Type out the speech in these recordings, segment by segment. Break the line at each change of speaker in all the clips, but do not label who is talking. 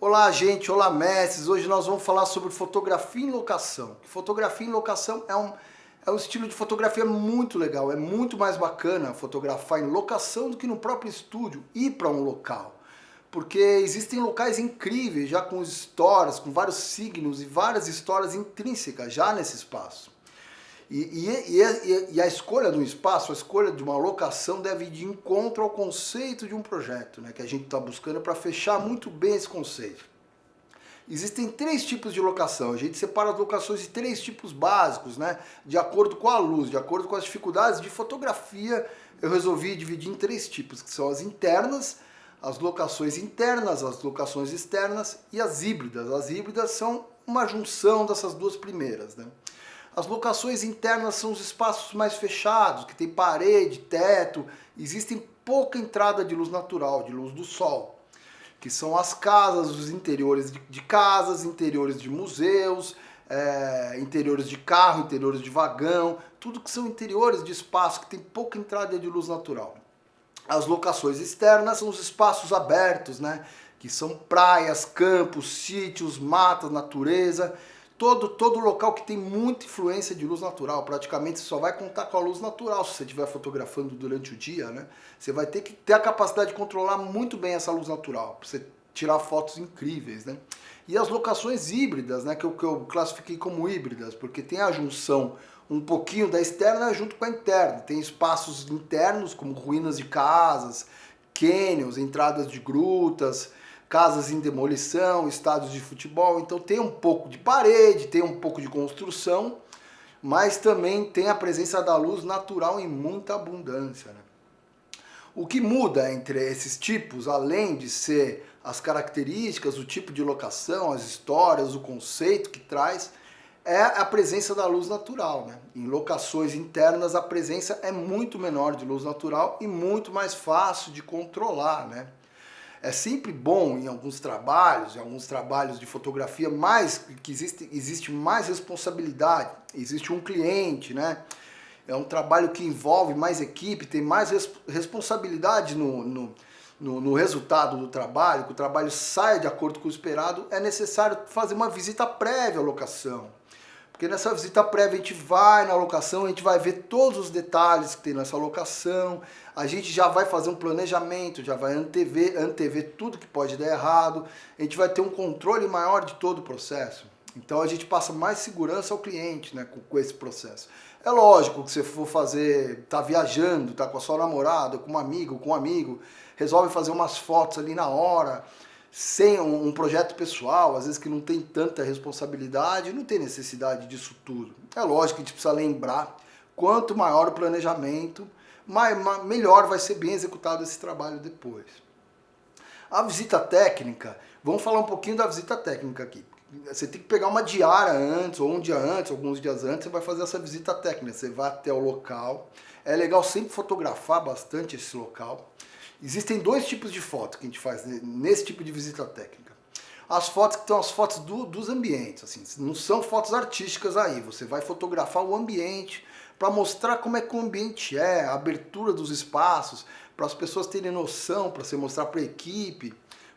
Olá, gente, olá, mestres. Hoje nós vamos falar sobre fotografia em locação. Fotografia em locação é um estilo de fotografia muito legal. É muito mais bacana fotografar em locação do que no próprio estúdio, ir para um local. Porque existem locais incríveis, já com histórias, com vários signos e várias histórias intrínsecas já nesse espaço. E a escolha de um espaço, a escolha de uma locação deve ir de encontro ao conceito de um projeto, né, que a gente está buscando para fechar muito bem esse conceito. Existem três tipos de locação, a gente separa as locações de três tipos básicos, né, de acordo com a luz, de acordo com as dificuldades de fotografia. Eu resolvi dividir em três tipos, que são as internas, as locações internas, as locações externas e as híbridas. As híbridas são uma junção dessas duas primeiras, né. As locações internas são os espaços mais fechados, que tem parede, teto, existem pouca entrada de luz natural, de luz do sol, que são as casas, os interiores de casas, interiores de museus, interiores de carro, interiores de vagão, tudo que são interiores de espaço que tem pouca entrada de luz natural. As locações externas são os espaços abertos, né, que são praias, campos, sítios, matas, natureza. Todo local que tem muita influência de luz natural, praticamente você só vai contar com a luz natural se você estiver fotografando durante o dia, né? Você vai ter que ter a capacidade de controlar muito bem essa luz natural, para você tirar fotos incríveis, né? E as locações híbridas, né, que eu classifiquei como híbridas, porque tem a junção um pouquinho da externa junto com a interna. Tem espaços internos, como ruínas de casas, cânions, entradas de grutas, casas em demolição, estádios de futebol, então tem um pouco de parede, tem um pouco de construção, mas também tem a presença da luz natural em muita abundância, né? O que muda entre esses tipos, além de ser as características, o tipo de locação, as histórias, o conceito que traz, é a presença da luz natural, né? Em locações internas a presença é muito menor de luz natural e muito mais fácil de controlar, né? É sempre bom em alguns trabalhos de fotografia, mais que existe mais responsabilidade, existe um cliente, né? É um trabalho que envolve mais equipe, tem mais responsabilidade no resultado do trabalho, que o trabalho saia de acordo com o esperado. É necessário fazer uma visita prévia à locação. Porque nessa visita prévia a gente vai na locação, a gente vai ver todos os detalhes que tem nessa locação, a gente já vai fazer um planejamento, já vai antever tudo que pode dar errado, a gente vai ter um controle maior de todo o processo. Então a gente passa mais segurança ao cliente, né, com esse processo. É lógico que você for fazer, tá viajando, tá com a sua namorada, com um amigo, resolve fazer umas fotos ali na hora, sem um projeto pessoal, às vezes que não tem tanta responsabilidade, não tem necessidade disso tudo. É lógico que a gente precisa lembrar, quanto maior o planejamento, melhor vai ser bem executado esse trabalho depois. A visita técnica, vamos falar um pouquinho da visita técnica aqui. Você tem que pegar uma diária antes, ou um dia antes, alguns dias antes, você vai fazer essa visita técnica. Você vai até o local. É legal sempre fotografar bastante esse local. Existem dois tipos de foto que a gente faz nesse tipo de visita técnica. As fotos que são as fotos dos ambientes, assim, não são fotos artísticas aí. Você vai fotografar o ambiente para mostrar como é que o ambiente é, a abertura dos espaços, para as pessoas terem noção, para você mostrar para a equipe,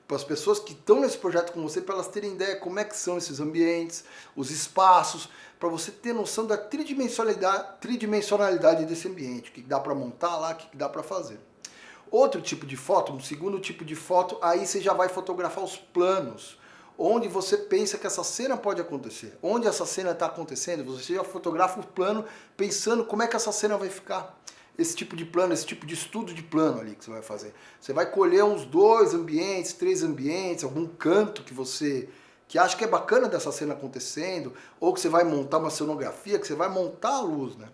para as pessoas que estão nesse projeto com você, para elas terem ideia como é que são esses ambientes, os espaços, para você ter noção da tridimensionalidade desse ambiente, o que dá para montar lá, o que dá para fazer. Outro tipo de foto, um segundo tipo de foto, aí você já vai fotografar os planos, onde você pensa que essa cena pode acontecer, onde essa cena está acontecendo, você já fotografa o plano pensando como é que essa cena vai ficar. Esse tipo de plano, esse tipo de estudo de plano ali que você vai fazer. Você vai colher uns 2 ambientes, 3 ambientes, algum canto que acha que é bacana dessa cena acontecendo, ou que você vai montar uma cenografia, que você vai montar a luz, né?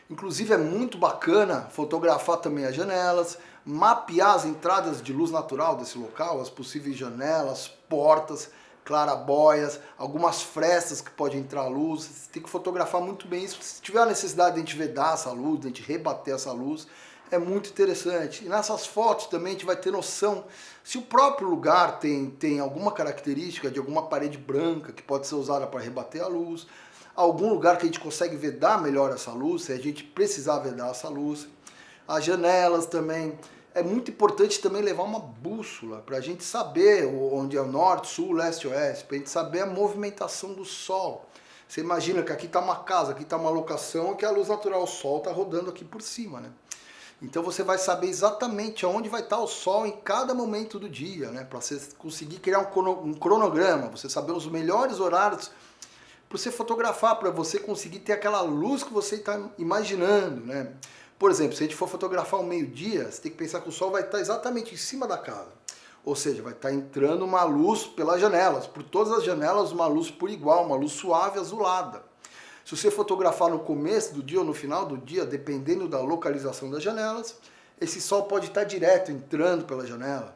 Inclusive é muito bacana fotografar também as janelas, mapear as entradas de luz natural desse local, as possíveis janelas, portas, clarabóias, algumas frestas que pode entrar luz. Você tem que fotografar muito bem isso. Se tiver a necessidade de a gente vedar essa luz, de a gente rebater essa luz, é muito interessante. E nessas fotos também a gente vai ter noção se o próprio lugar tem alguma característica de alguma parede branca que pode ser usada para rebater a luz, algum lugar que a gente consegue vedar melhor essa luz, se a gente precisar vedar essa luz. As janelas também, é muito importante também levar uma bússola para a gente saber onde é o norte, sul, leste, oeste, para a gente saber a movimentação do sol. Você imagina que aqui está uma casa, aqui está uma locação, que a luz natural, o sol está rodando aqui por cima, né? Então você vai saber exatamente aonde vai estar o sol em cada momento do dia, né? Para você conseguir criar um cronograma, você saber os melhores horários para você fotografar, para você conseguir ter aquela luz que você está imaginando, né? Por exemplo, se a gente for fotografar ao meio-dia, você tem que pensar que o sol vai estar exatamente em cima da casa. Ou seja, vai estar entrando uma luz pelas janelas, por todas as janelas uma luz por igual, uma luz suave azulada. Se você fotografar no começo do dia ou no final do dia, dependendo da localização das janelas, esse sol pode estar direto entrando pela janela.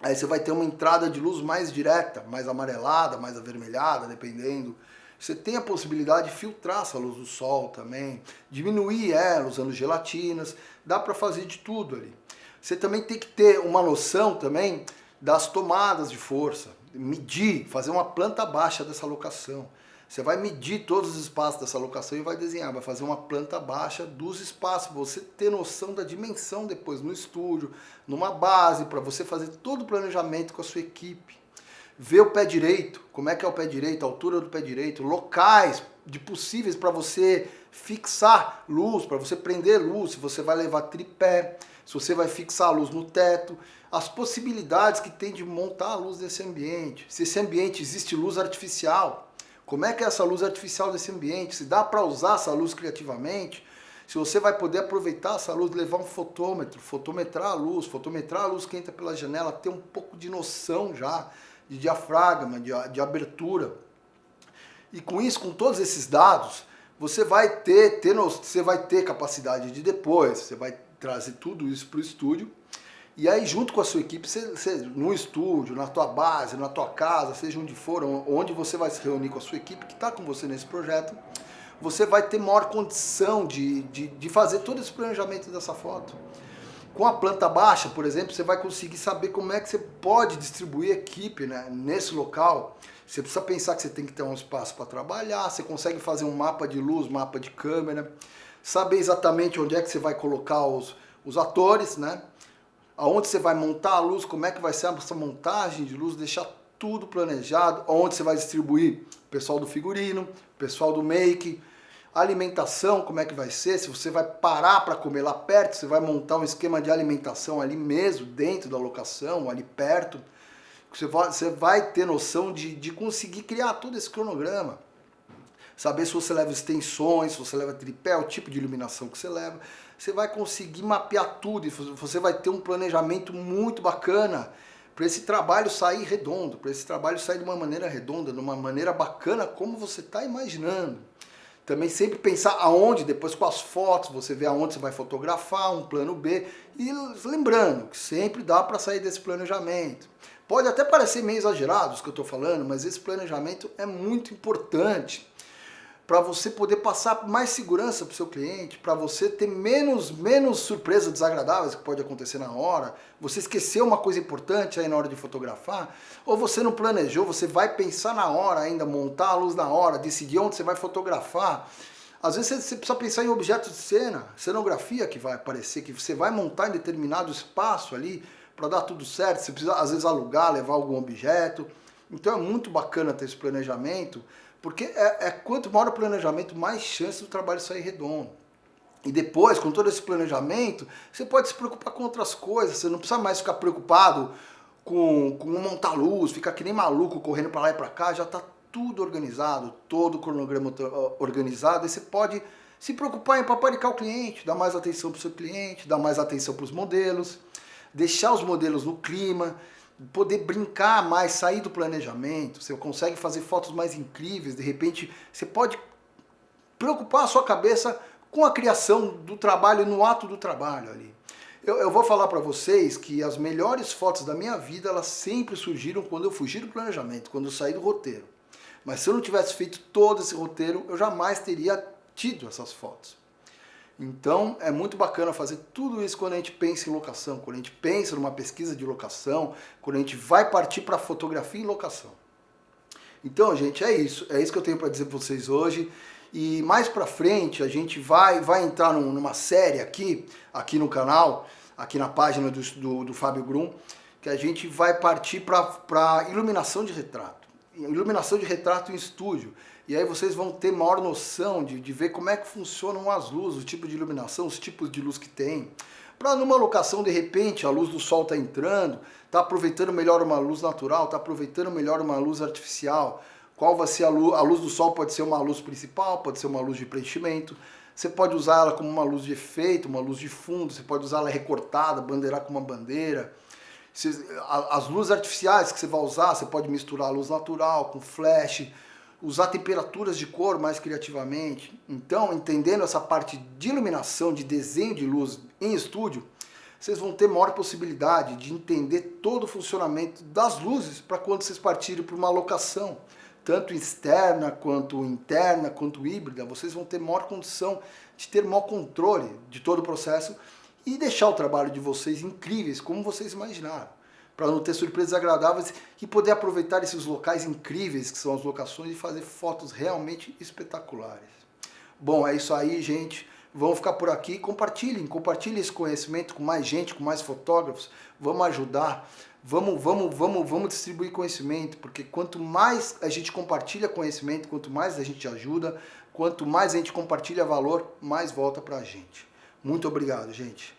Aí você vai ter uma entrada de luz mais direta, mais amarelada, mais avermelhada, dependendo. Você tem a possibilidade de filtrar essa luz do sol também, diminuir ela usando gelatinas, dá para fazer de tudo ali. Você também tem que ter uma noção também das tomadas de força, medir, fazer uma planta baixa dessa locação. Você vai medir todos os espaços dessa locação e vai desenhar, vai fazer uma planta baixa dos espaços, você ter noção da dimensão depois no estúdio, numa base, para você fazer todo o planejamento com a sua equipe. Ver o pé direito, como é que é o pé direito, a altura do pé direito, locais de possíveis para você fixar luz, para você prender luz, se você vai levar tripé, se você vai fixar a luz no teto, as possibilidades que tem de montar a luz desse ambiente, se esse ambiente existe luz artificial, como é que é essa luz artificial desse ambiente, se dá para usar essa luz criativamente, se você vai poder aproveitar essa luz, levar um fotômetro, fotometrar a luz que entra pela janela, ter um pouco de noção já, de diafragma, de abertura. E com isso, com todos esses dados, você vai ter capacidade de depois, você vai trazer tudo isso para o estúdio, e aí junto com a sua equipe, no estúdio, na tua base, na tua casa, seja onde for, onde você vai se reunir com a sua equipe que está com você nesse projeto, você vai ter maior condição de fazer todo esse planejamento dessa foto. Com a planta baixa, por exemplo, você vai conseguir saber como é que você pode distribuir a equipe, né, nesse local. Você precisa pensar que você tem que ter um espaço para trabalhar, você consegue fazer um mapa de luz, mapa de câmera, saber exatamente onde é que você vai colocar os atores, né? Aonde você vai montar a luz, como é que vai ser essa montagem de luz, deixar tudo planejado, onde você vai distribuir o pessoal do figurino, o pessoal do make, a alimentação, como é que vai ser, se você vai parar para comer lá perto, você vai montar um esquema de alimentação ali mesmo, dentro da locação, ali perto, você vai ter noção de conseguir criar todo esse cronograma. Saber se você leva extensões, se você leva tripé, o tipo de iluminação que você leva. Você vai conseguir mapear tudo e você vai ter um planejamento muito bacana para esse trabalho sair redondo, para esse trabalho sair de uma maneira redonda, de uma maneira bacana, como você está imaginando. Também sempre pensar aonde, depois com as fotos, você vê aonde você vai fotografar, um plano B. E lembrando que sempre dá para sair desse planejamento. Pode até parecer meio exagerado isso que eu estou falando, mas esse planejamento é muito importante para você poder passar mais segurança para o seu cliente, para você ter menos surpresas desagradáveis que pode acontecer na hora, você esqueceu uma coisa importante aí na hora de fotografar, ou você não planejou, você vai pensar na hora ainda, montar a luz na hora, decidir onde você vai fotografar. Às vezes você precisa pensar em objetos de cena, cenografia que vai aparecer, que você vai montar em determinado espaço ali para dar tudo certo, você precisa às vezes alugar, levar algum objeto. Então é muito bacana ter esse planejamento, porque quanto maior o planejamento, mais chance do trabalho sair redondo. E depois, com todo esse planejamento, você pode se preocupar com outras coisas, você não precisa mais ficar preocupado com montar luz, ficar que nem maluco correndo para lá e para cá, já está tudo organizado, todo o cronograma organizado, e você pode se preocupar em paparicar o cliente, dar mais atenção para o seu cliente, dar mais atenção para os modelos, deixar os modelos no clima, poder brincar mais, sair do planejamento, você consegue fazer fotos mais incríveis, de repente você pode preocupar a sua cabeça com a criação do trabalho, no ato do trabalho ali. Eu vou falar para vocês que as melhores fotos da minha vida, elas sempre surgiram quando eu fugi do planejamento, quando eu saí do roteiro. Mas se eu não tivesse feito todo esse roteiro, eu jamais teria tido essas fotos. Então é muito bacana fazer tudo isso quando a gente pensa em locação, quando a gente pensa numa pesquisa de locação, quando a gente vai partir para fotografia em locação. Então, gente, é isso que eu tenho para dizer para vocês hoje. E mais para frente a gente vai entrar numa série aqui no canal, aqui na página do Fábio Grum, que a gente vai partir para iluminação de retrato. Iluminação de retrato em estúdio. E aí vocês vão ter maior noção de ver como é que funcionam as luzes, o tipo de iluminação, os tipos de luz que tem. Para numa locação, de repente, a luz do sol está entrando, está aproveitando melhor uma luz natural, está aproveitando melhor uma luz artificial. Qual vai ser a luz do sol? Pode ser uma luz principal, pode ser uma luz de preenchimento. Você pode usar ela como uma luz de efeito, uma luz de fundo, você pode usar ela recortada, bandeirar com uma bandeira. As luzes artificiais que você vai usar, você pode misturar a luz natural com flash, usar temperaturas de cor mais criativamente. Então, entendendo essa parte de iluminação, de desenho de luz em estúdio, vocês vão ter maior possibilidade de entender todo o funcionamento das luzes para quando vocês partirem para uma locação, tanto externa, quanto interna, quanto híbrida. Vocês vão ter maior condição de ter maior controle de todo o processo e deixar o trabalho de vocês incríveis, como vocês imaginaram, para não ter surpresas agradáveis e poder aproveitar esses locais incríveis que são as locações e fazer fotos realmente espetaculares. Bom, é isso aí, gente. Vamos ficar por aqui. Compartilhem esse conhecimento com mais gente, com mais fotógrafos. Vamos ajudar. Vamos distribuir conhecimento, porque quanto mais a gente compartilha conhecimento, quanto mais a gente ajuda, quanto mais a gente compartilha valor, mais volta pra gente. Muito obrigado, gente.